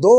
$2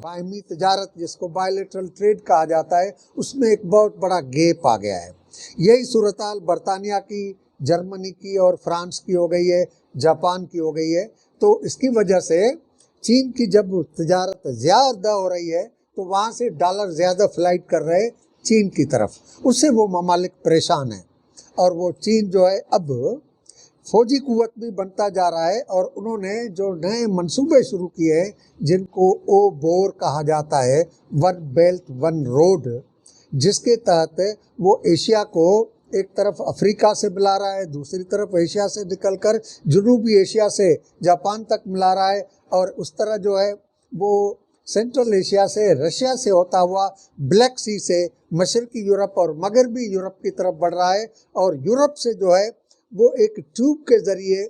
باہمی تجارت جس کو بائیلیٹرل ٹریڈ کہا جاتا ہے اس میں ایک بہت بڑا گیپ آ گیا ہے۔ یہی صورتحال برطانیہ کی، جرمنی کی اور فرانس کی ہو گئی ہے، جاپان کی ہو گئی ہے۔ تو اس کی وجہ سے چین کی جب تجارت زیادہ ہو رہی ہے تو وہاں سے ڈالر زیادہ فلائٹ کر رہے چین کی طرف، اس سے وہ ممالک پریشان ہیں، اور وہ چین جو ہے اب فوجی قوت بھی بنتا جا رہا ہے، اور انہوں نے جو نئے منصوبے شروع کیے ہیں جن کو او بور کہا جاتا ہے، ون بیلٹ ون روڈ، جس کے تحت وہ ایشیا کو ایک طرف افریقہ سے ملا رہا ہے، دوسری طرف ایشیا سے نکل کر جنوبی ایشیا سے جاپان تک ملا رہا ہے، اور اس طرح جو ہے وہ سینٹرل ایشیا سے رشیا سے ہوتا ہوا بلیک سی سے مشرقی یورپ اور مغربی یورپ کی طرف بڑھ رہا ہے، اور یورپ سے جو ہے وہ ایک ٹیوب کے ذریعے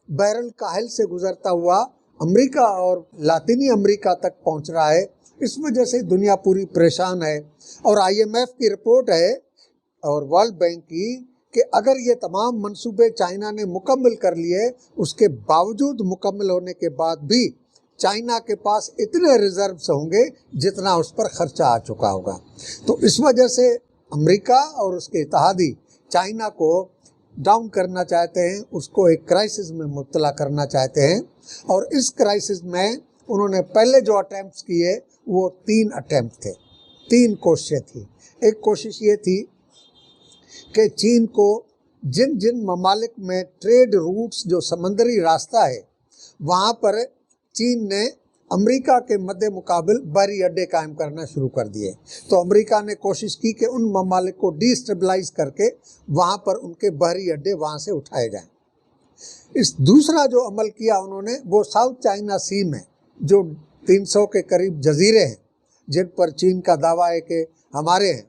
بحر الکاہل سے گزرتا ہوا امریکہ اور لاطینی امریکہ تک پہنچ رہا ہے۔ اس وجہ سے دنیا پوری پریشان ہے، اور IMF کی رپورٹ ہے اور ورلڈ بینک کی کہ اگر یہ تمام منصوبے چائنا نے مکمل کر لیے، اس کے باوجود مکمل ہونے کے بعد بھی چائنا کے پاس اتنے ریزروز ہوں گے جتنا اس پر خرچہ آ چکا ہوگا۔ تو اس وجہ سے امریکہ اور اس کے اتحادی چائنا کو ڈاؤن کرنا چاہتے ہیں، اس کو ایک کرائسس میں مبتلا کرنا چاہتے ہیں، اور اس کرائسس میں انہوں نے پہلے جو اٹیمپٹس کیے وہ 3 اٹیمپٹ تھے، 3 کوششیں تھیں۔ ایک کوشش یہ تھی کہ چین کو جن جن ممالک میں ٹریڈ روٹس جو سمندری راستہ ہے وہاں پر چین نے امریکہ کے مد مقابل بحری اڈے قائم کرنا شروع کر دیے، تو امریکہ نے کوشش کی کہ ان ممالک کو ڈی اسٹیبلائز کر کے وہاں پر ان کے بحری اڈے وہاں سے اٹھائے جائیں۔ اس دوسرا جو عمل کیا انہوں نے وہ ساؤتھ چائنا سی میں جو 300 کے قریب جزیرے ہیں جن پر چین کا دعویٰ ہے کہ ہمارے ہیں،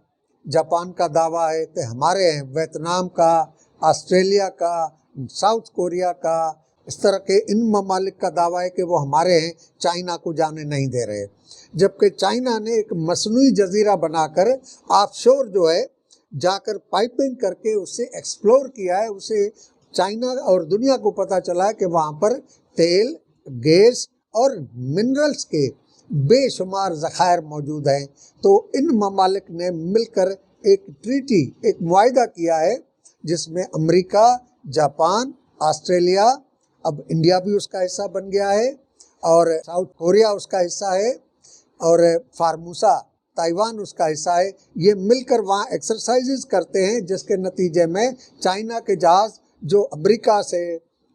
جاپان کا دعویٰ ہے کہ ہمارے ہیں، ویتنام کا، آسٹریلیا کا، ساؤتھ کوریا کا، اس طرح کے ان ممالک کا دعویٰ ہے کہ وہ ہمارے ہیں، چائنا کو جانے نہیں دے رہے، جبکہ چائنا نے ایک مصنوعی جزیرہ بنا کر آف شور جو ہے جا کر پائپنگ کر کے اسے ایکسپلور کیا ہے۔ اسے چائنا اور دنیا کو پتہ چلا ہے کہ وہاں پر تیل، گیس اور منرلز کے بے شمار ذخائر موجود ہیں۔ تو ان ممالک نے مل کر ایک ٹریٹی، ایک معاہدہ کیا ہے جس میں امریکہ، جاپان، آسٹریلیا، اب انڈیا بھی اس کا حصہ بن گیا ہے، اور ساؤتھ کوریا اس کا حصہ ہے، اور فارموسا تائیوان اس کا حصہ ہے، یہ مل کر وہاں ایکسرسائزز کرتے ہیں، جس کے نتیجے میں چائنا کے جہاز جو امریکہ سے،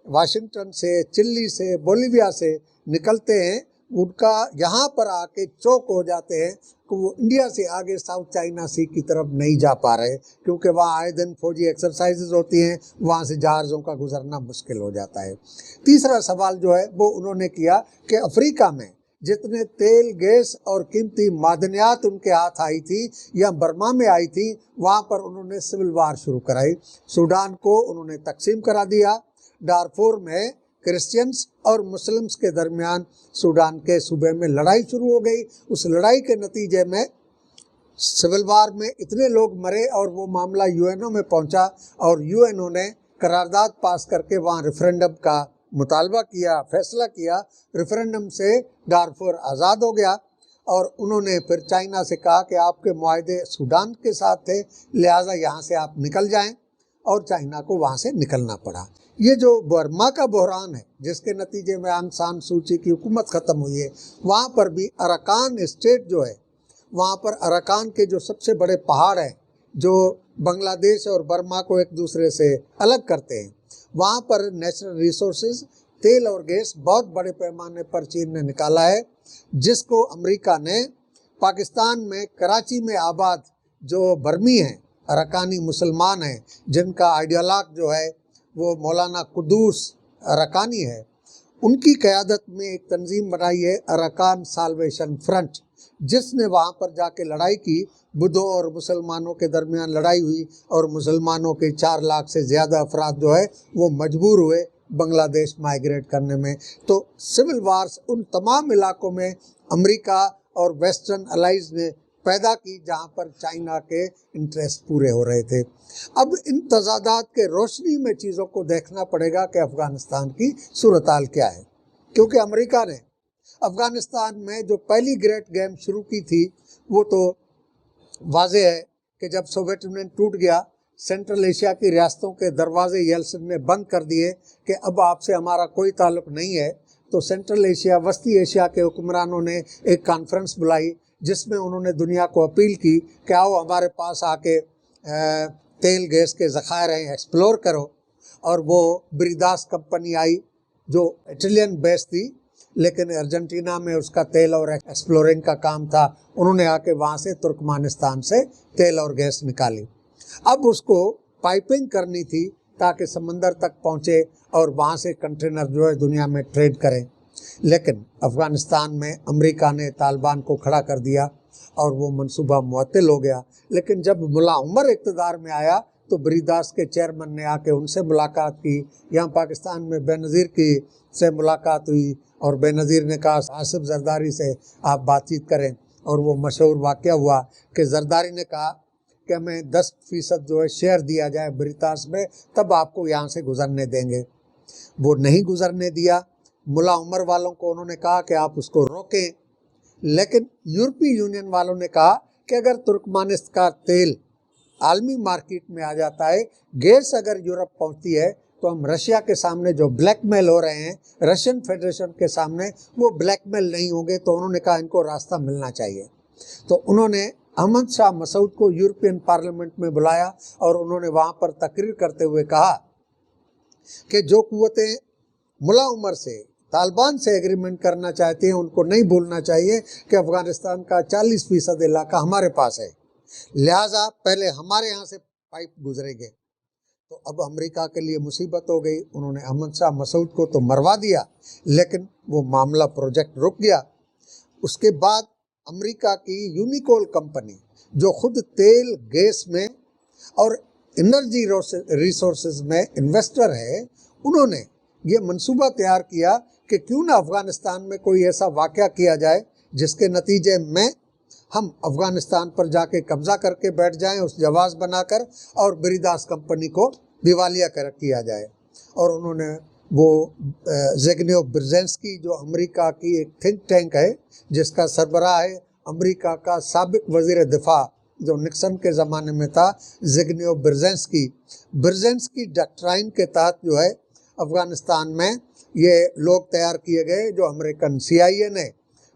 واشنگٹن سے، چلی سے، بولیویا سے نکلتے ہیں، ان کا یہاں پر آ کے چوک ہو جاتے ہیں کہ وہ انڈیا سے آگے ساؤتھ چائنا سی کی طرف نہیں جا پا رہے، کیونکہ وہاں آئے دن فوجی ایکسرسائزز ہوتی ہیں، وہاں سے جہازوں کا گزرنا مشکل ہو جاتا ہے۔ تیسرا سوال جو ہے وہ انہوں نے کیا کہ افریقہ میں جتنے تیل، گیس اور قیمتی معدنیات ان کے ہاتھ آئی تھی یا برما میں آئی تھی، وہاں پر انہوں نے سول وار شروع کرائی۔ سوڈان کو انہوں نے تقسیم کرا دیا، ڈارفور میں کرسچنز اور مسلمز کے درمیان سوڈان کے صوبے میں لڑائی شروع ہو گئی۔ اس لڑائی کے نتیجے میں سول وار میں اتنے لوگ مرے اور وہ معاملہ UN میں پہنچا، اور UN نے قرارداد پاس کر کے وہاں ریفرینڈم کا مطالبہ کیا، فیصلہ کیا، ریفرینڈم سے ڈارفور آزاد ہو گیا، اور انہوں نے پھر چائنا سے کہا کہ آپ کے معاہدے سوڈان کے ساتھ تھے، لہٰذا یہاں سے آپ نکل جائیں، اور چائنا کو وہاں سے نکلنا پڑا۔ یہ جو برما کا بحران ہے جس کے نتیجے میں آنگ سان سوچی کی حکومت ختم ہوئی ہے، وہاں پر بھی اراکان اسٹیٹ جو ہے، وہاں پر اراکان کے جو سب سے بڑے پہاڑ ہیں جو بنگلہ دیش اور برما کو ایک دوسرے سے الگ کرتے ہیں، وہاں پر نیچرل ریسورسز، تیل اور گیس بہت بڑے پیمانے پر چین نے نکالا ہے، جس کو امریکہ نے پاکستان میں کراچی میں آباد جو برمی ہیں، اراکانی مسلمان ہیں، جن کا آئیڈیالوگ جو ہے وہ مولانا قدوس اراکانی ہے، ان کی قیادت میں ایک تنظیم بنائی ہے اراکان سالویشن فرنٹ، جس نے وہاں پر جا کے لڑائی کی۔ بدھوں اور مسلمانوں کے درمیان لڑائی ہوئی، اور مسلمانوں کے 4 لاکھ سے زیادہ افراد جو ہے وہ مجبور ہوئے بنگلہ دیش مائیگریٹ کرنے میں۔ تو سول وارز ان تمام علاقوں میں امریکہ اور ویسٹرن الائز نے پیدا کی جہاں پر چائنا کے انٹرسٹ پورے ہو رہے تھے۔ اب ان تضادات کے روشنی میں چیزوں کو دیکھنا پڑے گا کہ افغانستان کی صورتحال کیا ہے، کیونکہ امریکہ نے افغانستان میں جو پہلی گریٹ گیم شروع کی تھی وہ تو واضح ہے کہ جب سوویت یونین ٹوٹ گیا، سینٹرل ایشیا کی ریاستوں کے دروازے یلسن نے بند کر دیے کہ اب آپ سے ہمارا کوئی تعلق نہیں ہے، تو سینٹرل ایشیا، وسطی ایشیا کے حکمرانوں نے ایک کانفرنس بلائی جس میں انہوں نے دنیا کو اپیل کی کہ آؤ ہمارے پاس آ کے تیل گیس کے ذخائر ہیں ایکسپلور کرو، اور وہ بریداس کمپنی آئی جو اٹلین بیس تھی لیکن ارجنٹینا میں اس کا تیل اور ایکسپلورنگ کا کام تھا، انہوں نے آ کے وہاں سے ترکمانستان سے تیل اور گیس نکالی۔ اب اس کو پائپنگ کرنی تھی تاکہ سمندر تک پہنچے اور وہاں سے کنٹینر جو ہے دنیا میں ٹریڈ کریں، لیکن افغانستان میں امریکہ نے طالبان کو کھڑا کر دیا اور وہ منصوبہ معطل ہو گیا۔ لیکن جب ملا عمر اقتدار میں آیا تو بریداس کے چیئرمین نے آ کے ان سے ملاقات کی، یہاں پاکستان میں بے نظیر کی سے ملاقات ہوئی اور بے نظیر نے کہا آصف زرداری سے آپ بات چیت کریں، اور وہ مشہور واقعہ ہوا کہ زرداری نے کہا کہ ہمیں 10% جو ہے شیئر دیا جائے بریداس میں، تب آپ کو یہاں سے گزرنے دیں گے۔ وہ نہیں گزرنے دیا۔ ملا عمر والوں کو انہوں نے کہا کہ آپ اس کو روکیں، لیکن یورپی یونین والوں نے کہا کہ اگر ترکمانستان کا تیل عالمی مارکیٹ میں آ جاتا ہے، گیس اگر یورپ پہنچتی ہے، تو ہم رشیا کے سامنے جو بلیک میل ہو رہے ہیں، رشین فیڈریشن کے سامنے وہ بلیک میل نہیں ہوں گے، تو انہوں نے کہا ان کو راستہ ملنا چاہیے۔ تو انہوں نے احمد شاہ مسعود کو یورپین پارلیمنٹ میں بلایا اور انہوں نے وہاں پر تقریر کرتے ہوئے کہا کہ جو قوتیں ملا عمر سے، طالبان سے ایگریمنٹ کرنا چاہتے ہیں، ان کو نہیں بھولنا چاہیے کہ افغانستان کا 40% علاقہ ہمارے پاس ہے، لہٰذا پہلے ہمارے یہاں سے پائپ گزرے گے۔ تو اب امریکہ کے لیے مصیبت ہو گئی، انہوں نے احمد شاہ مسعود کو تو مروا دیا، لیکن وہ معاملہ پروجیکٹ رک گیا۔ اس کے بعد امریکہ کی یونیکول کمپنی جو خود تیل گیس میں اور انرجی ریسورسز میں انویسٹر ہے، انہوں نے یہ منصوبہ تیار کیا کہ کیوں نہ افغانستان میں کوئی ایسا واقعہ کیا جائے جس کے نتیجے میں ہم افغانستان پر جا کے قبضہ کر کے بیٹھ جائیں، اس جواز بنا کر، اور بریداس کمپنی کو دیوالیہ کیا جائے۔ اور انہوں نے وہ زیگنیو برزینسکی جو امریکہ کی ایک تھنک ٹینک ہے جس کا سربراہ ہے امریکہ کا سابق وزیر دفاع جو نکسن کے زمانے میں تھا، زیگنیو برزینسکی ڈاکٹرائن کے تحت جو ہے افغانستان میں یہ لوگ تیار کیے گئے، جو امریکن CIA نے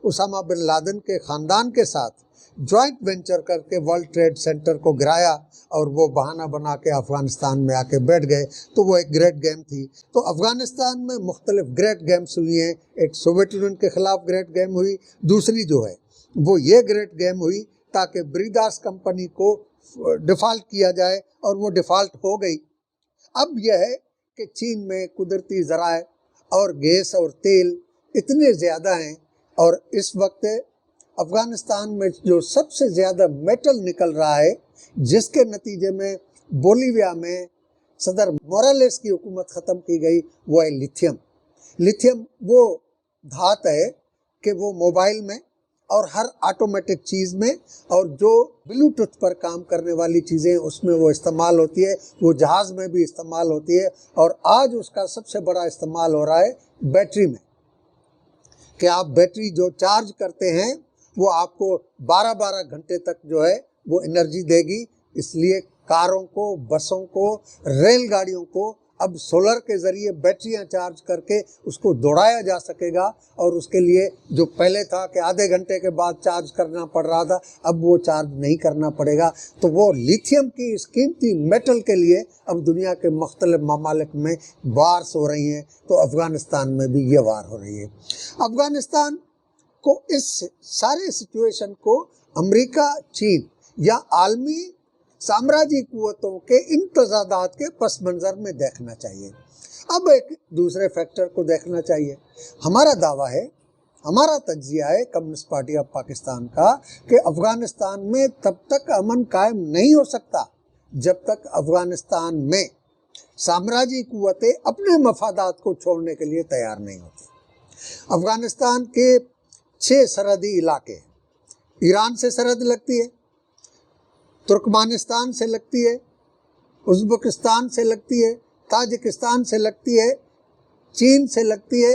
اسامہ بن لادن کے خاندان کے ساتھ جوائنٹ وینچر کر کے ورلڈ ٹریڈ سینٹر کو گرایا، اور وہ بہانہ بنا کے افغانستان میں آ کے بیٹھ گئے۔ تو وہ ایک گریٹ گیم تھی۔ تو افغانستان میں مختلف گریٹ گیمز ہوئی ہیں، ایک سوویت یونین کے خلاف گریٹ گیم ہوئی، دوسری جو ہے وہ یہ گریٹ گیم ہوئی تاکہ بریداس کمپنی کو ڈیفالٹ کیا جائے، اور وہ ڈیفالٹ ہو گئی۔ اب یہ ہے کہ چین میں قدرتی ذرائع اور گیس اور تیل اتنے زیادہ ہیں، اور اس وقت افغانستان میں جو سب سے زیادہ میٹل نکل رہا ہے، جس کے نتیجے میں بولیویا میں صدر مورالیس کی حکومت ختم کی گئی، وہ ہے لیتھیم۔ لیتھیم وہ دھات ہے کہ وہ موبائل میں اور ہر آٹومیٹک چیز میں، اور جو بلوٹوتھ پر کام کرنے والی چیزیں اس میں وہ استعمال ہوتی ہے، وہ جہاز میں بھی استعمال ہوتی ہے، اور آج اس کا سب سے بڑا استعمال ہو رہا ہے بیٹری میں، کہ آپ بیٹری جو چارج کرتے ہیں وہ آپ کو 12 گھنٹے تک جو ہے وہ انرجی دے گی۔ اس لیے کاروں کو، بسوں کو، ریل گاڑیوں کو اب سولر کے ذریعے بیٹریاں چارج کر کے اس کو دوڑایا جا سکے گا، اور اس کے لیے جو پہلے تھا کہ آدھے گھنٹے کے بعد چارج کرنا پڑ رہا تھا، اب وہ چارج نہیں کرنا پڑے گا۔ تو وہ لیتھیم کی اس قیمتی میٹل کے لیے اب دنیا کے مختلف ممالک میں وارز ہو رہی ہیں، تو افغانستان میں بھی یہ وار ہو رہی ہے۔ افغانستان کو اس سارے سچویشن کو امریکہ، چین یا عالمی سامراجی قوتوں کے ان تضادات کے پس منظر میں دیکھنا چاہیے۔ اب ایک دوسرے فیکٹر کو دیکھنا چاہیے۔ ہمارا دعویٰ ہے، ہمارا تجزیہ ہے کمیونسٹ پارٹی آف پاکستان کا، کہ افغانستان میں تب تک امن قائم نہیں ہو سکتا جب تک افغانستان میں سامراجی قوتیں اپنے مفادات کو چھوڑنے کے لیے تیار نہیں ہوتی۔ افغانستان کے 6 سرحدی علاقے، ایران سے سرحد لگتی ہے، ترکمانستان سے لگتی ہے، ازبکستان سے لگتی ہے، تاجکستان سے لگتی ہے، چین سے لگتی ہے،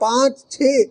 5-6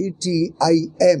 ETIM,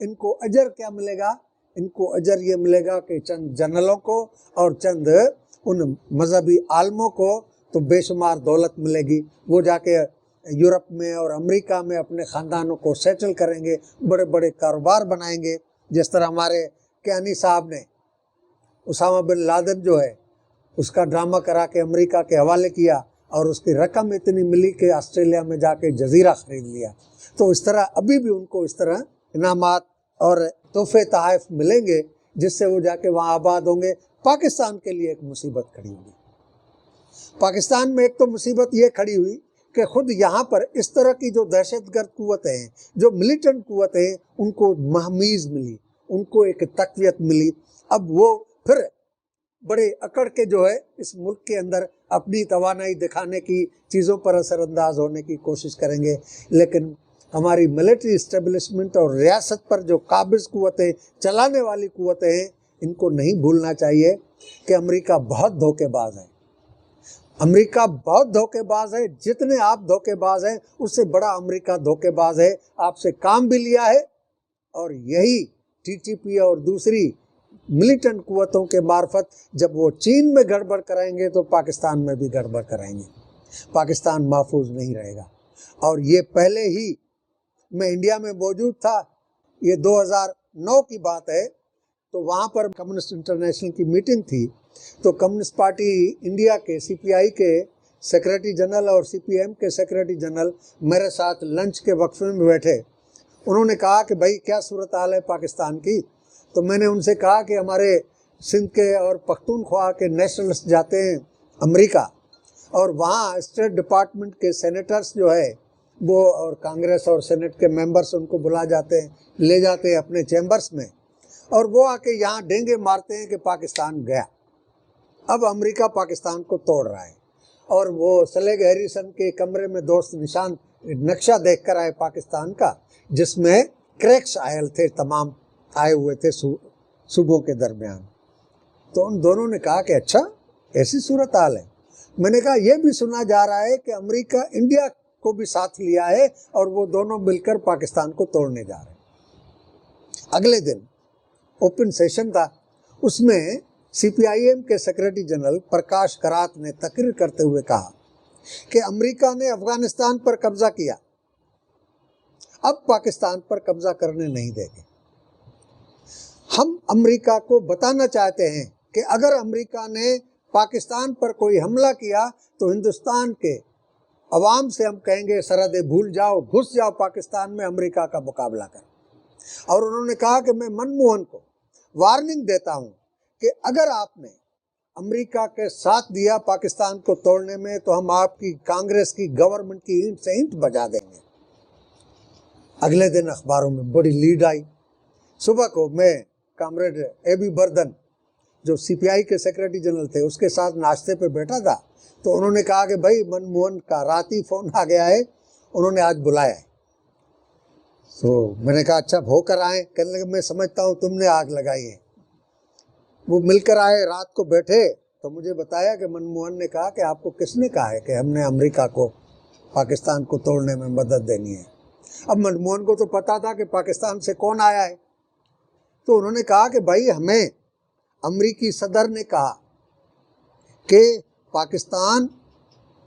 ان کو اجر کیا ملے گا؟ ان کو اجر یہ ملے گا کہ چند جنرلوں کو اور چند ان مذہبی عالموں کو تو بے شمار دولت ملے گی، وہ جا کے یورپ میں اور امریکہ میں اپنے خاندانوں کو سیٹل کریں گے، بڑے بڑے کاروبار بنائیں گے. جس طرح ہمارے کیانی صاحب نے اسامہ بن لادن جو ہے اس کا ڈرامہ کرا کے امریکہ کے حوالے کیا اور اس کی رقم اتنی ملی کہ آسٹریلیا میں جا کے جزیرہ خرید لیا. تو اس طرح ابھی بھی ان کو اس طرح انعامات اور تحفے تحائف ملیں گے جس سے وہ جا کے وہاں آباد ہوں گے. پاکستان کے لیے ایک مصیبت کھڑی ہوگی. پاکستان میں ایک تو مصیبت یہ کھڑی ہوئی کہ خود یہاں پر اس طرح کی جو دہشت گرد قوتیں ہیں، جو ملیٹنٹ قوتیں ہیں، ان کو مہمیز ملی، ان کو ایک تقویت ملی. اب وہ پھر بڑے اکڑ کے جو ہے اس ملک کے اندر اپنی توانائی دکھانے کی، چیزوں پر اثر انداز ہونے کی کوشش کریں گے. لیکن ہماری ملٹری اسٹیبلشمنٹ اور ریاست پر جو قابض قوتیں، چلانے والی قوتیں ہیں، ان کو نہیں بھولنا چاہیے کہ امریکہ بہت دھوکے باز ہے. امریکہ بہت دھوکے باز ہے. جتنے آپ دھوکے باز ہیں اس سے بڑا امریکہ دھوکے باز ہے. آپ سے کام بھی لیا ہے اور یہی ٹی ٹی پی اور دوسری ملیٹنٹ قوتوں کے معرفت جب وہ چین میں گڑبڑ کرائیں گے تو پاکستان میں بھی گڑبڑ کرائیں گے. پاکستان محفوظ نہیں رہے گا. اور یہ پہلے ہی میں انڈیا میں موجود تھا، یہ 2009 کی بات ہے، تو وہاں پر کمیونسٹ انٹرنیشنل کی میٹنگ تھی. تو کمیونسٹ پارٹی انڈیا کے سی پی آئی کے سیکریٹری جنرل اور سی پی ایم کے سیکریٹری جنرل میرے ساتھ لنچ کے وقفے میں بیٹھے. انہوں نے کہا کہ بھائی کیا صورتحال ہے پاکستان کی؟ تو میں نے ان سے کہا کہ ہمارے سندھ کے اور پختونخوا کے نیشنلسٹ جاتے ہیں امریکہ، اور وہاں اسٹیٹ ڈپارٹمنٹ کے سینیٹرز جو ہے وہ اور کانگریس اور سینٹ کے ممبرز ان کو بلا جاتے ہیں، لے جاتے ہیں اپنے چیمبرز میں، اور وہ آ کے یہاں ڈینگے مارتے ہیں کہ پاکستان گیا. اب امریکہ پاکستان کو توڑ رہا ہے. اور وہ سلیگ ہیریسن کے کمرے میں دوست نشان نقشہ دیکھ کر آئے پاکستان کا، جس میں کریکس آئل تھے، تمام آئے ہوئے تھے صوبوں کے درمیان. تو ان دونوں نے کہا کہ اچھا ایسی صورتحال ہے. میں نے کہا یہ بھی سنا جا رہا ہے کہ امریکہ انڈیا کو بھی ساتھ لیا ہے اور وہ دونوں مل کر پاکستان کو توڑنے جا رہے ہیں. اگلے دن اوپن سیشن تھا، اس میں سی پی آئی ایم کے سیکریٹری جنرل پرکاش کرات نے تقریر کرتے ہوئے کہا کہ امریکہ نے افغانستان پر قبضہ کیا، اب پاکستان پر قبضہ کرنے نہیں دیں گے. ہم امریکہ کو بتانا چاہتے ہیں کہ اگر امریکہ نے پاکستان پر کوئی حملہ کیا تو ہندوستان کے عوام سے ہم کہیں گے سرحدیں بھول جاؤ، گھس جاؤ پاکستان میں، امریکہ کا مقابلہ کرو. اور انہوں نے کہا کہ میں منموہن کو وارننگ دیتا ہوں کہ اگر آپ نے امریکہ کے ساتھ دیا پاکستان کو توڑنے میں تو ہم آپ کی کانگریس کی گورنمنٹ کی اینٹ سے اینٹ بجا دیں گے. اگلے دن اخباروں میں بڑی لیڈ آئی. صبح کو میں کامریڈ اے بی بردن جو سی پی آئی کے سیکریٹری جنرل تھے اس کے ساتھ ناشتے پہ بیٹھا تھا، تو انہوں نے کہا کہ بھائی منموہن کا راتی فون آ گیا ہے، انہوں نے آج بلایا ہے. تو میں نے کہا اچھا ہو کر آئیں. کہنے لگے میں سمجھتا ہوں تم نے آگ لگائی ہے. وہ مل کر آئے، رات کو بیٹھے تو مجھے بتایا کہ منموہن نے کہا کہ آپ کو کس نے کہا ہے کہ ہم نے امریکہ کو پاکستان کو توڑنے میں مدد دینی ہے. اب منموہن کو تو پتا تھا کہ پاکستان سے کون آیا ہے، تو انہوں نے کہا کہ بھائی ہمیں امریکی صدر نے کہا کہ پاکستان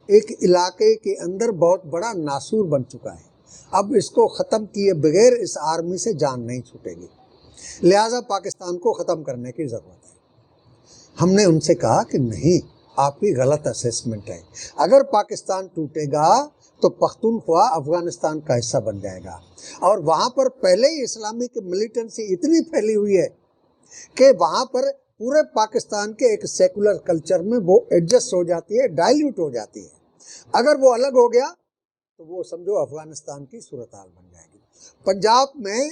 ایک علاقے کے اندر بہت بڑا ناسور بن چکا ہے، اب اس کو ختم کیے بغیر اس آرمی سے جان نہیں چھوٹے گی، لہٰذا پاکستان کو ختم کرنے کی ضرورت ہے. ہم نے ان سے کہا کہ نہیں، آپ کی غلط اسیسمنٹ ہے. اگر پاکستان ٹوٹے گا تو پختونخوا افغانستان کا حصہ بن جائے گا، اور وہاں پر پہلے ہی اسلامک ملیٹنسی اتنی پھیلی ہوئی ہے کہ وہاں پر پورے پاکستان کے ایک سیکولر کلچر میں وہ ایڈجسٹ ہو جاتی ہے، ڈائلیوٹ ہو جاتی ہے. اگر وہ الگ ہو گیا تو وہ سمجھو افغانستان کی صورتحال بن جائے گی. پنجاب میں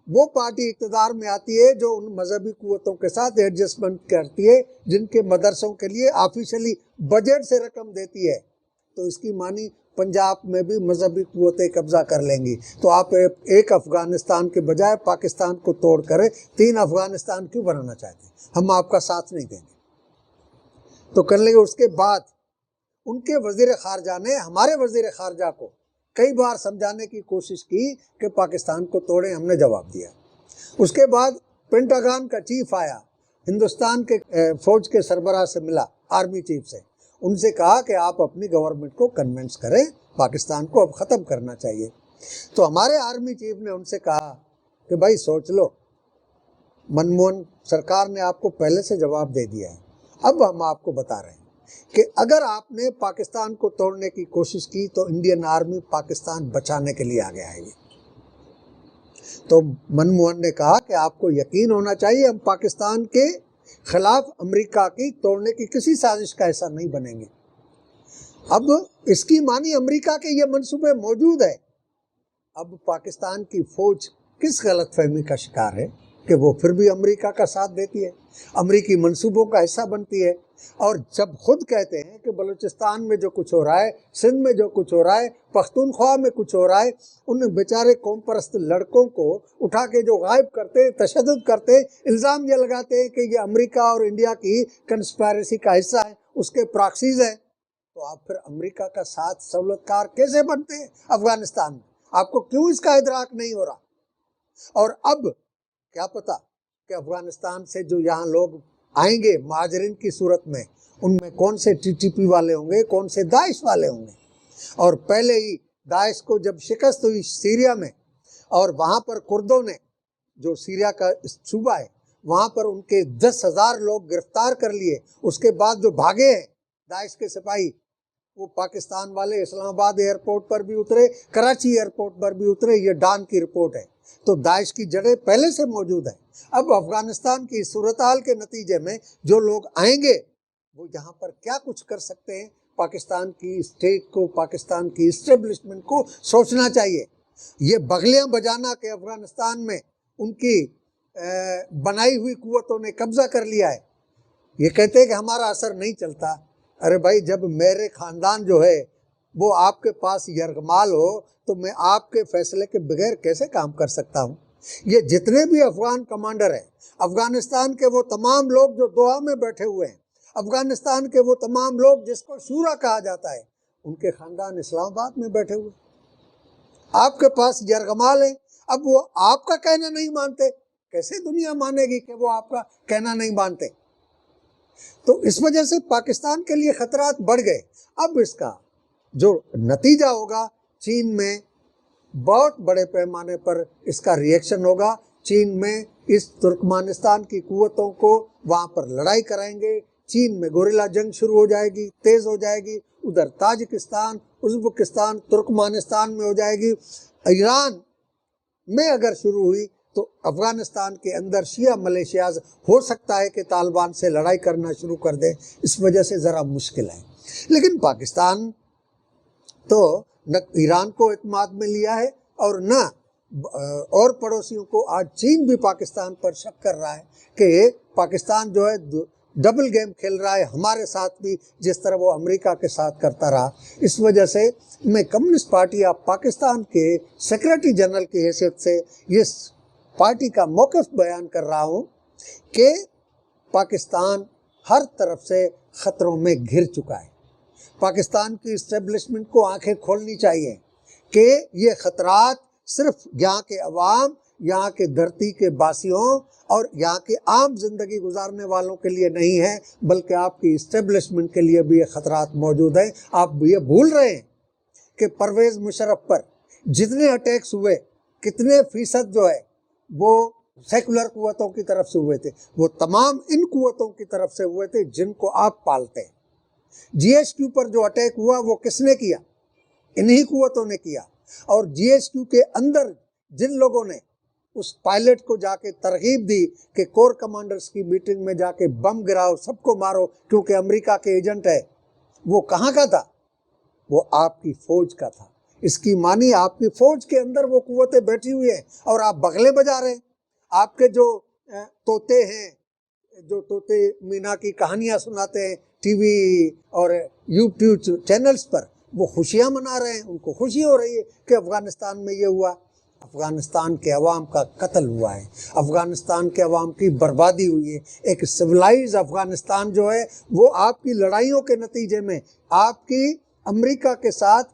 وہ پارٹی اقتدار میں آتی ہے جو ان مذہبی قوتوں کے ساتھ ایڈجسٹمنٹ کرتی ہے جن کے مدرسوں کے لیے آفیشلی بجٹ سے رقم دیتی ہے. تو اس کی معنی پنجاب میں بھی مذہبی قوتیں قبضہ کر لیں گی. تو آپ ایک افغانستان کے بجائے پاکستان کو توڑ کر 3 افغانستان کیوں بنانا چاہتے ہیں؟ ہم آپ کا ساتھ نہیں دیں گے. تو کر لیں گے. اس کے بعد ان کے وزیر خارجہ نے ہمارے وزیر خارجہ کو کئی بار سمجھانے کی کوشش کی کہ پاکستان کو توڑیں، ہم نے جواب دیا۔ اس کے بعد پینٹاگان کا چیف آیا، ہندوستان کے فوج کے سربراہ سے ملا، آرمی چیف سے، ان سے کہا کہ آپ اپنی گورنمنٹ کو کنونس کریں، پاکستان کو اب ختم کرنا چاہیے۔ تو ہمارے آرمی چیف نے ان سے کہا کہ بھائی سوچ لو، منموہن سرکار نے آپ کو پہلے سے جواب دے دیا ہے، اب ہم آپ کو بتا رہے ہیں کہ اگر آپ نے پاکستان کو توڑنے کی کوشش کی تو انڈین آرمی پاکستان بچانے کے لیے آگے آئے گی۔ تو منموہن نے کہا کہ آپ کو یقین ہونا چاہیے ہم پاکستان کے خلاف امریکہ کی توڑنے کی کسی سازش کا حصہ نہیں بنیں گے۔ اب اس کی معنی امریکہ کے یہ منصوبے موجود ہے۔ اب پاکستان کی فوج کس غلط فہمی کا شکار ہے کہ وہ پھر بھی امریکہ کا ساتھ دیتی ہے، امریکی منصوبوں کا حصہ بنتی ہے، اور جب خود کہتے ہیں کہ بلوچستان میں جو کچھ ہو رہا ہے، سندھ میں جو کچھ ہو رہا ہے، پختونخوا میں کچھ ہو رہا ہے، ان بیچارے قوم پرست لڑکوں کو اٹھا کے جو غائب کرتے، تشدد کرتے، الزام یہ لگاتے ہیں کہ یہ امریکہ اور انڈیا کی کنسپائریسی کا حصہ ہے، اس کے پراکسیز ہیں، تو آپ پھر امریکہ کا ساتھ سہولت کار کیسے بنتے ہیں افغانستان میں؟ آپ کو کیوں اس کا ادراک نہیں ہو رہا؟ اور اب کیا پتا کہ افغانستان سے جو یہاں لوگ آئیں گے مہاجرین کی صورت میں، ان میں کون سے ٹی ٹی پی والے ہوں گے، کون سے داعش والے ہوں گے۔ اور پہلے ہی داعش کو جب شکست ہوئی سیریا میں، اور وہاں پر کردوں نے، جو سیریا کا صوبہ ہے، وہاں پر ان کے 10,000 لوگ گرفتار کر لیے، اس کے بعد جو بھاگے ہیں داعش کے سپاہی، وہ پاکستان والے اسلام آباد ایئرپورٹ پر بھی اترے، کراچی ایئرپورٹ پر بھی اترے، یہ ڈان کی رپورٹ ہے۔ تو داعش کی جڑیں پہلے سے موجود ہیں۔ اب افغانستان کی صورتحال کے نتیجے میں جو لوگ آئیں گے وہ یہاں پر کیا کچھ کر سکتے ہیں، پاکستان کی اسٹیٹ کو، پاکستان کی اسٹیبلشمنٹ کو سوچنا چاہیے۔ یہ بغلیاں بجانا کہ افغانستان میں ان کی بنائی ہوئی قوتوں نے قبضہ کر لیا ہے، یہ کہتے ہیں کہ ہمارا اثر نہیں چلتا۔ ارے بھائی، جب میرے خاندان جو ہے وہ آپ کے پاس یرغمال ہو تو میں آپ کے فیصلے کے بغیر کیسے کام کر سکتا ہوں؟ یہ جتنے بھی افغان کمانڈر ہیں، افغانستان کے وہ تمام لوگ جو دوحہ میں بیٹھے ہوئے ہیں، افغانستان کے وہ تمام لوگ جس کو شورا کہا جاتا ہے، ان کے خاندان اسلام آباد میں بیٹھے ہوئے آپ کے پاس یرغمال ہیں۔ اب وہ آپ کا کہنا نہیں مانتے، کیسے دنیا مانے گی کہ وہ آپ کا کہنا نہیں مانتے؟ تو اس وجہ سے پاکستان کے لیے خطرات بڑھ گئے۔ اب اس کا جو نتیجہ ہوگا، چین میں بہت بڑے پیمانے پر اس کا ریئیکشن ہوگا۔ چین میں اس ترکمانستان کی قوتوں کو وہاں پر لڑائی کرائیں گے، چین میں گوریلا جنگ شروع ہو جائے گی، تیز ہو جائے گی، ادھر تاجکستان، ازبکستان، ترکمانستان میں ہو جائے گی، ایران میں اگر شروع ہوئی تو افغانستان کے اندر شیعہ ملیشیاز ہو سکتا ہے کہ طالبان سے لڑائی کرنا شروع کر دیں۔ اس وجہ سے ذرا مشکل ہے۔ لیکن پاکستان تو نہ ایران کو اعتماد میں لیا ہے اور نہ اور پڑوسیوں کو۔ آج چین بھی پاکستان پر شک کر رہا ہے کہ پاکستان جو ہے ڈبل گیم کھیل رہا ہے ہمارے ساتھ بھی، جس طرح وہ امریکہ کے ساتھ کرتا رہا۔ اس وجہ سے میں کمیونسٹ پارٹی آف پاکستان کے سیکریٹری جنرل کی حیثیت سے یہ پارٹی کا موقف بیان کر رہا ہوں کہ پاکستان ہر طرف سے خطروں میں گھر چکا ہے۔ پاکستان کی اسٹیبلشمنٹ کو آنکھیں کھولنی چاہیے کہ یہ خطرات صرف یہاں کے عوام، یہاں کے دھرتی کے باسیوں اور یہاں کی عام زندگی گزارنے والوں کے لیے نہیں ہے، بلکہ آپ کی اسٹیبلشمنٹ کے لیے بھی یہ خطرات موجود ہیں۔ آپ یہ بھول رہے ہیں کہ پرویز مشرف پر جتنے اٹیکس ہوئے، کتنے فیصد جو ہے وہ سیکولر قوتوں کی طرف سے ہوئے تھے، وہ تمام ان قوتوں کی طرف سے ہوئے تھے جن کو آپ پالتے ہیں۔ جی ایس کیو پر جو اٹیک ہوا وہ کس نے کیا؟ انہی قوتوں نے کیا۔ اور جی ایس کیو کے اندر جن لوگوں نے اس پائلٹ کو جا کے ترغیب دی کہ کور کمانڈرز کی میٹنگ میں جا کے بم گراؤ، سب کو مارو کیونکہ امریکہ کے ایجنٹ ہے، وہ کہاں کا تھا؟ وہ آپ کی فوج کا تھا۔ اس کی معنی آپ کی فوج کے اندر وہ قوتیں بیٹھی ہوئی ہیں اور آپ بغلے بجا رہے ہیں۔ آپ کے جو طوطے ہیں، جو طوطے مینا کی کہانیاں سناتے ہیں ٹی وی اور یوٹیوب چینلز پر، وہ خوشیاں منا رہے ہیں، ان کو خوشی ہو رہی ہے کہ افغانستان میں یہ ہوا۔ افغانستان کے عوام کا قتل ہوا ہے، افغانستان کے عوام کی بربادی ہوئی ہے۔ ایک سویلائز افغانستان جو ہے وہ آپ کی لڑائیوں کے نتیجے میں، آپ کی امریکہ کے ساتھ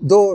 2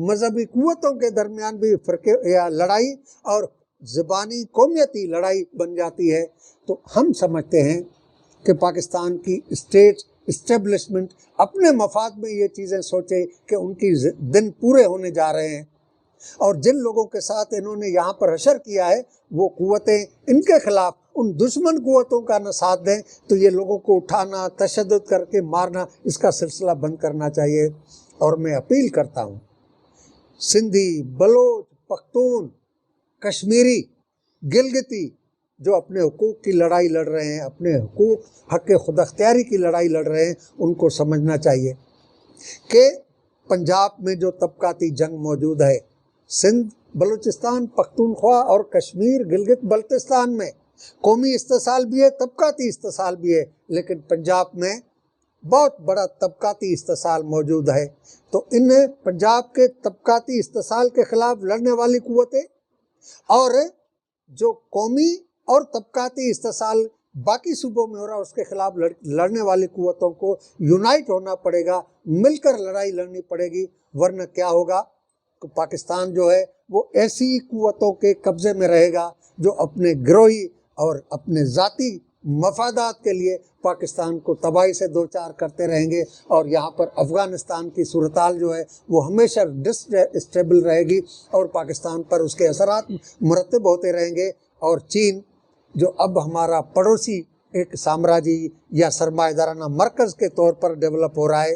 مذہبی قوتوں کے درمیان بھی فرقے یا لڑائی اور زبانی قومیتی لڑائی بن جاتی ہے، تو ہم سمجھتے ہیں کہ پاکستان کی اسٹیٹ اسٹیبلشمنٹ اپنے مفاد میں یہ چیزیں سوچے کہ ان کی دن پورے ہونے جا رہے ہیں، اور جن لوگوں کے ساتھ انہوں نے یہاں پر حشر کیا ہے وہ قوتیں ان کے خلاف ان دشمن قوتوں کا نہ ساتھ دیں، تو یہ لوگوں کو اٹھانا، تشدد کر کے مارنا، اس کا سلسلہ بند کرنا چاہیے۔ اور میں اپیل کرتا ہوں سندھی، بلوچ، پختون، کشمیری، گلگتی جو اپنے حقوق کی لڑائی لڑ رہے ہیں، اپنے حقوق حق خود اختیاری کی لڑائی لڑ رہے ہیں، ان کو سمجھنا چاہیے کہ پنجاب میں جو طبقاتی جنگ موجود ہے، سندھ، بلوچستان، پختونخوا اور کشمیر، گلگت بلتستان میں قومی استحصال بھی ہے، طبقاتی استحصال بھی ہے، لیکن پنجاب میں بہت بڑا طبقاتی استحصال موجود ہے۔ تو ان پنجاب کے طبقاتی استحصال کے خلاف لڑنے والی قوتیں اور جو قومی اور طبقاتی استحصال باقی صوبوں میں ہو رہا ہے اس کے خلاف لڑنے والی قوتوں کو یونائٹ ہونا پڑے گا، مل کر لڑائی لڑنی پڑے گی، ورنہ کیا ہوگا کہ پاکستان جو ہے وہ ایسی قوتوں کے قبضے میں رہے گا جو اپنے گروہی اور اپنے ذاتی مفادات کے لیے پاکستان کو تباہی سے دوچار کرتے رہیں گے، اور یہاں پر افغانستان کی صورتحال جو ہے وہ ہمیشہ ڈس اسٹیبل رہے گی اور پاکستان پر اس کے اثرات مرتب ہوتے رہیں گے۔ اور چین جو اب ہمارا پڑوسی ایک سامراجی یا سرمایہ دارانہ مرکز کے طور پر ڈیولپ ہو رہا ہے،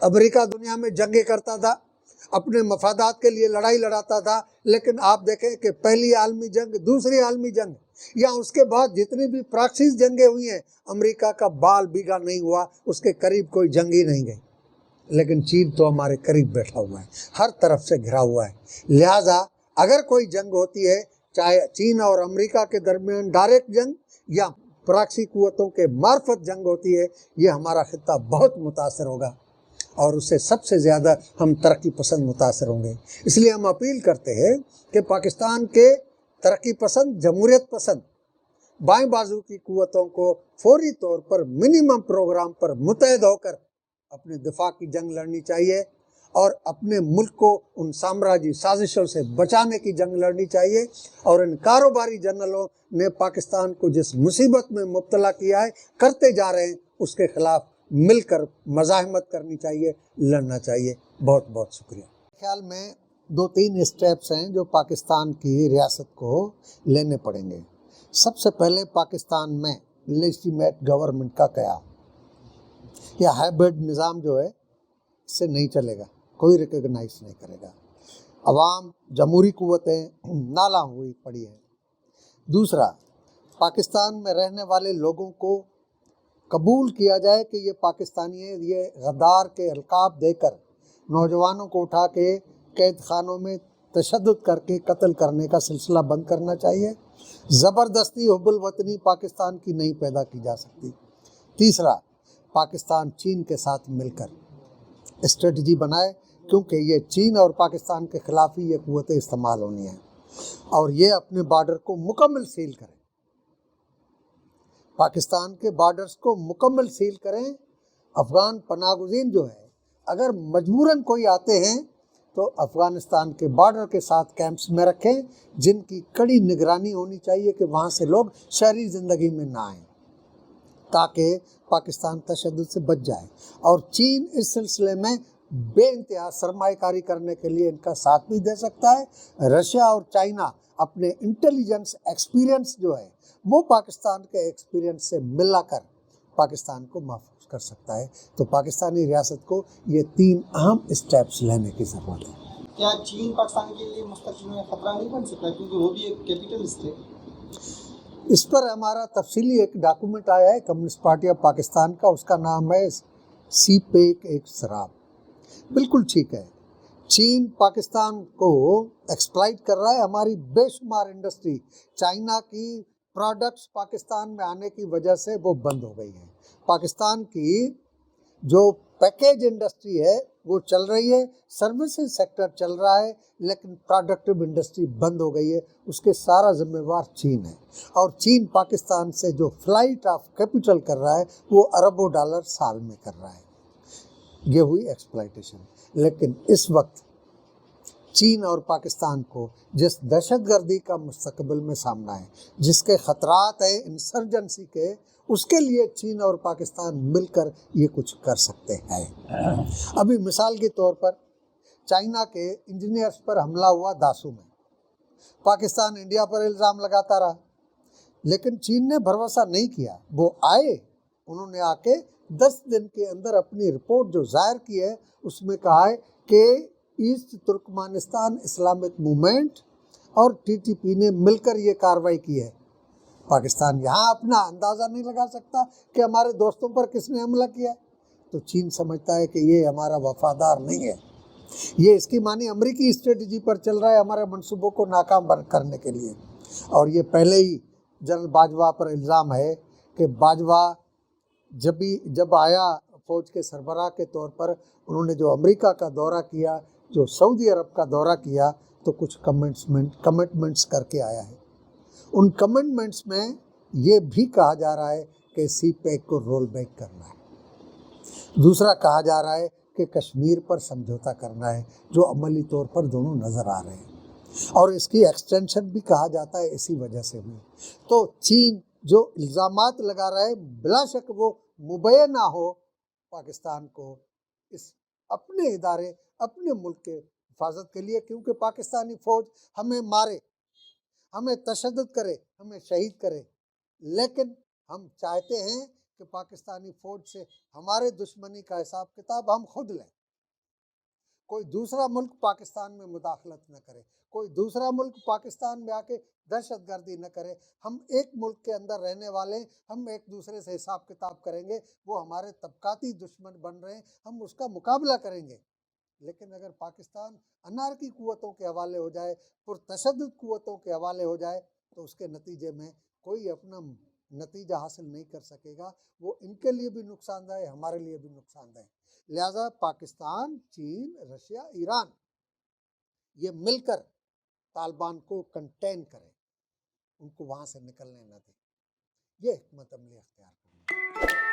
امریکہ دنیا میں جنگیں کرتا تھا، اپنے مفادات کے لیے لڑائی لڑاتا تھا، لیکن آپ دیکھیں کہ پہلی عالمی جنگ، دوسری عالمی جنگ یا اس کے بعد جتنی بھی پراکسیز جنگیں ہوئی ہیں، امریکہ کا بال بیگا نہیں ہوا، اس کے قریب کوئی جنگ ہی نہیں گئی۔ لیکن چین تو ہمارے قریب بیٹھا ہوا ہے، ہر طرف سے گھرا ہوا ہے، لہٰذا اگر کوئی جنگ ہوتی ہے، چاہے چین اور امریکہ کے درمیان ڈائریکٹ جنگ یا پراکسی قوتوں کے معرفت جنگ ہوتی ہے، یہ ہمارا خطہ بہت متاثر ہوگا، اور اس سے سب سے زیادہ ہم ترقی پسند متاثر ہوں گے۔ اس لیے ہم اپیل کرتے ہیں کہ پاکستان کے ترقی پسند، جمہوریت پسند بائیں بازو کی قوتوں کو فوری طور پر منیمم پروگرام پر متحد ہو کر اپنے دفاع کی جنگ لڑنی چاہیے، اور اپنے ملک کو ان سامراجی سازشوں سے بچانے کی جنگ لڑنی چاہیے، اور ان کاروباری جنرلوں نے پاکستان کو جس مصیبت میں مبتلا کیا ہے، کرتے جا رہے ہیں، اس کے خلاف مل کر مزاحمت کرنی چاہیے، لڑنا چاہیے۔ بہت بہت شکریہ۔ خیال میں 2-3 اسٹیپس ہیں جو پاکستان کی ریاست کو لینے پڑیں گے۔ سب سے پہلے پاکستان میں لیجیٹمیٹ گورنمنٹ کا قیام، یہ ہائبرڈ نظام جو ہے اس سے نہیں چلے گا، کوئی ریکگنائز نہیں کرے گا، عوام جمہوری قوتیں نالاں ہوئی پڑی ہیں۔ دوسرا، پاکستان میں رہنے والے لوگوں کو قبول کیا جائے کہ یہ پاکستانی ہیں، یہ غدار کے القاب دے کر نوجوانوں کو اٹھا کے قید خانوں میں تشدد کر کے قتل کرنے کا سلسلہ بند کرنا چاہیے۔ زبردستی حب الوطنی پاکستان کی نہیں پیدا کی جا سکتی۔ تیسرا، پاکستان چین کے ساتھ مل کر اسٹریٹجی بنائے، کیونکہ یہ چین اور پاکستان کے خلاف ہی یہ قوتیں استعمال ہونی ہیں، اور یہ اپنے بارڈر کو مکمل سیل کریں، پاکستان کے بارڈرز کو مکمل سیل کریں۔ افغان پناہ گزین جو ہے اگر مجبوراً کوئی آتے ہیں تو افغانستان کے بارڈر کے ساتھ کیمپس میں رکھیں، جن کی کڑی نگرانی ہونی چاہیے کہ وہاں سے لوگ شہری زندگی میں نہ آئیں، تاکہ پاکستان تشدد سے بچ جائے۔ اور چین اس سلسلے میں بے انتہا سرمایہ کاری کرنے کے لیے ان کا ساتھ بھی دے سکتا ہے۔ رشیا اور چائنا اپنے انٹیلیجنس ایکسپیرینس جو ہے وہ پاکستان کے ایکسپیرینس سے ملا کر پاکستان کو محفوظ کر سکتا ہے۔ تو پاکستانی ریاست کو یہ 3 اہم اسٹیپس لینے کی ضرورت ہے۔ کیا چین پاکستان کے لیے مستقبل میں خطرہ نہیں بن سکتا، کیونکہ وہ بھی ایک کیپیٹلسٹ ہے؟ اس پر ہمارا تفصیلی ایک ڈاکومنٹ آیا ہے کمیونسٹ پارٹی آف پاکستان کا، اس کا نام ہے سی پیک ایک سراب۔ بالکل ٹھیک ہے، چین پاکستان کو ایکسپلائٹ کر رہا ہے، ہماری بے شمار انڈسٹری چائنا کی پروڈکٹس پاکستان میں آنے کی وجہ سے وہ بند ہو گئی ہے۔ پاکستان کی جو پیکیج انڈسٹری ہے وہ چل رہی ہے، سروسز سیکٹر چل رہا ہے، لیکن پروڈکٹیو انڈسٹری بند ہو گئی ہے، اس کے سارا ذمہ وار چین ہے۔ اور چین پاکستان سے جو فلائٹ آف کیپٹل کر رہا ہے وہ اربوں ڈالر سال میں کر رہا ہے۔ یہ ہوئی ایکسپلائٹیشن۔ لیکن اس وقت چین اور پاکستان کو جس دہشت گردی کا مستقبل میں سامنا ہے، جس کے خطرات ہیں انسرجنسی کے، اس کے لیے چین اور پاکستان مل کر یہ کچھ کر سکتے ہیں۔ ابھی مثال کے طور پر چائنا کے انجینئرز پر حملہ ہوا داسو میں، پاکستان انڈیا پر الزام لگاتا رہا، لیکن چین نے بھروسہ نہیں کیا۔ وہ آئے، انہوں نے آ کے 10 دن کے اندر اپنی رپورٹ جو ظاہر کی ہے اس میں کہا ہے کہ ایسٹ ترکمانستان اسلامک موومنٹ اور TTP نے مل کر یہ کارروائی کی ہے۔ پاکستان یہاں اپنا اندازہ نہیں لگا سکتا کہ ہمارے دوستوں پر کس نے حملہ کیا ہے، تو چین سمجھتا ہے کہ یہ ہمارا وفادار نہیں ہے، یہ اس کی معنی امریکی اسٹریٹجی پر چل رہا ہے ہمارے منصوبوں کو ناکام کرنے کے لیے۔ اور یہ پہلے ہی جنرل باجوہ پر الزام ہے کہ باجوہ جب آیا فوج کے سربراہ کے طور پر، انہوں نے جو امریکہ کا دورہ کیا، جو سعودی عرب کا دورہ کیا، تو کچھ کمٹمنٹس کر کے آیا ہے۔ ان کمٹمنٹس میں یہ بھی کہا جا رہا ہے کہ سی پیک کو رول بیک کرنا ہے۔ دوسرا کہا جا رہا ہے کہ کشمیر پر سمجھوتا کرنا ہے، جو عملی طور پر دونوں نظر آ رہے ہیں، اور اس کی ایکسٹینشن بھی کہا جاتا ہے اسی وجہ سے بھی۔ تو چین جو الزامات لگا رہا ہے، بلا شک وہ مبینہ ہو پاکستان کو اس اپنے ادارے، اپنے ملک کے حفاظت کے لیے، کیونکہ پاکستانی فوج ہمیں مارے، ہمیں تشدد کرے، ہمیں شہید کرے، لیکن ہم چاہتے ہیں کہ پاکستانی فوج سے ہمارے دشمنی کا حساب کتاب ہم خود لیں۔ کوئی دوسرا ملک پاکستان میں مداخلت نہ کرے، کوئی دوسرا ملک پاکستان میں آ کے دہشت گردی نہ کرے۔ ہم ایک ملک کے اندر رہنے والے، ہم ایک دوسرے سے حساب کتاب کریں گے۔ وہ ہمارے طبقاتی دشمن بن رہے ہیں، ہم اس کا مقابلہ کریں گے۔ لیکن اگر پاکستان انارکی قوتوں کے حوالے ہو جائے، پرتشدد قوتوں کے حوالے ہو جائے، تو اس کے نتیجے میں کوئی اپنا نتیجہ حاصل نہیں کر سکے گا۔ وہ ان کے لیے بھی نقصان دہ ہے، ہمارے لیے بھی نقصان دہ ہے۔ لہٰذا پاکستان، چین، رشیا، ایران یہ مل کر طالبان کو کنٹین کریں، ان کو وہاں سے نکلنے نہ دیں۔ یہ حکمت عملی اختیار کریں۔